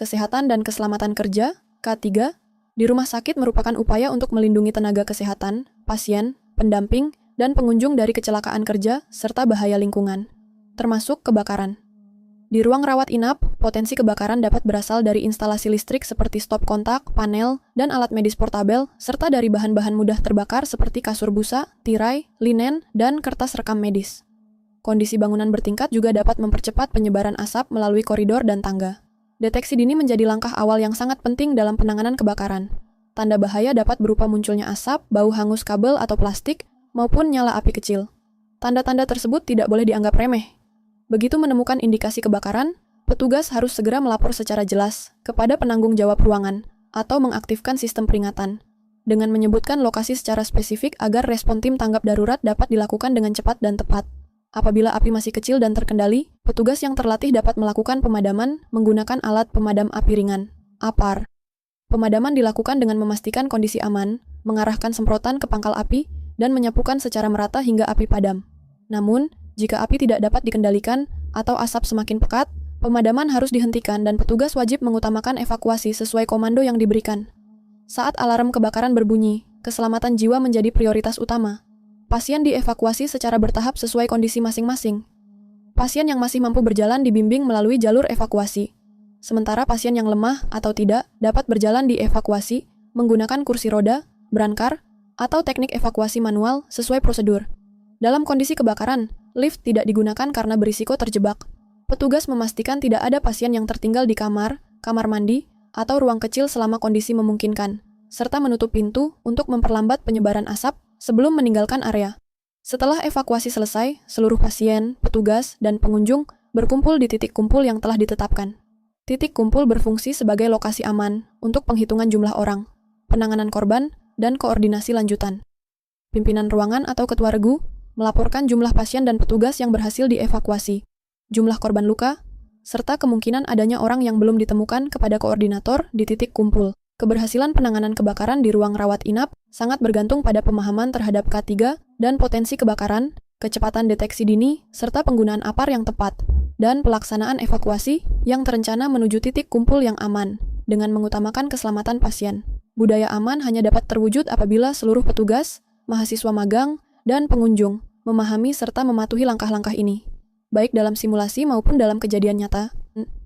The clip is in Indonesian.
Kesehatan dan Keselamatan Kerja, K3, di rumah sakit merupakan upaya untuk melindungi tenaga kesehatan, pasien, pendamping, dan pengunjung dari kecelakaan kerja serta bahaya lingkungan, termasuk kebakaran. Di ruang rawat inap, potensi kebakaran dapat berasal dari instalasi listrik seperti stop kontak, panel, dan alat medis portabel, serta dari bahan-bahan mudah terbakar seperti kasur busa, tirai, linen, dan kertas rekam medis. Kondisi bangunan bertingkat juga dapat mempercepat penyebaran asap melalui koridor dan tangga. Deteksi dini menjadi langkah awal yang sangat penting dalam penanganan kebakaran. Tanda bahaya dapat berupa munculnya asap, bau hangus kabel atau plastik, maupun nyala api kecil. Tanda-tanda tersebut tidak boleh dianggap remeh. Begitu menemukan indikasi kebakaran, petugas harus segera melapor secara jelas kepada penanggung jawab ruangan atau mengaktifkan sistem peringatan dengan menyebutkan lokasi secara spesifik agar respon tim tanggap darurat dapat dilakukan dengan cepat dan tepat. Apabila api masih kecil dan terkendali, petugas yang terlatih dapat melakukan pemadaman menggunakan alat pemadam api ringan, APAR. Pemadaman dilakukan dengan memastikan kondisi aman, mengarahkan semprotan ke pangkal api, dan menyapukan secara merata hingga api padam. Namun, jika api tidak dapat dikendalikan atau asap semakin pekat, pemadaman harus dihentikan dan petugas wajib mengutamakan evakuasi sesuai komando yang diberikan. Saat alarm kebakaran berbunyi, keselamatan jiwa menjadi prioritas utama. Pasien dievakuasi secara bertahap sesuai kondisi masing-masing. Pasien yang masih mampu berjalan dibimbing melalui jalur evakuasi. Sementara pasien yang lemah atau tidak dapat berjalan dievakuasi menggunakan kursi roda, brankar, atau teknik evakuasi manual sesuai prosedur. Dalam kondisi kebakaran, lift tidak digunakan karena berisiko terjebak. Petugas memastikan tidak ada pasien yang tertinggal di kamar, kamar mandi, atau ruang kecil selama kondisi memungkinkan, serta menutup pintu untuk memperlambat penyebaran asap sebelum meninggalkan area. Setelah evakuasi selesai, seluruh pasien, petugas, dan pengunjung berkumpul di titik kumpul yang telah ditetapkan. Titik kumpul berfungsi sebagai lokasi aman untuk penghitungan jumlah orang, penanganan korban, dan koordinasi lanjutan. Pimpinan ruangan atau ketua regu melaporkan jumlah pasien dan petugas yang berhasil dievakuasi, jumlah korban luka, serta kemungkinan adanya orang yang belum ditemukan kepada koordinator di titik kumpul. Keberhasilan penanganan kebakaran di ruang rawat inap sangat bergantung pada pemahaman terhadap K3 dan potensi kebakaran, kecepatan deteksi dini, serta penggunaan APAR yang tepat, dan pelaksanaan evakuasi yang terencana menuju titik kumpul yang aman, dengan mengutamakan keselamatan pasien. Budaya aman hanya dapat terwujud apabila seluruh petugas, mahasiswa magang, dan pengunjung memahami serta mematuhi langkah-langkah ini, baik dalam simulasi maupun dalam kejadian nyata.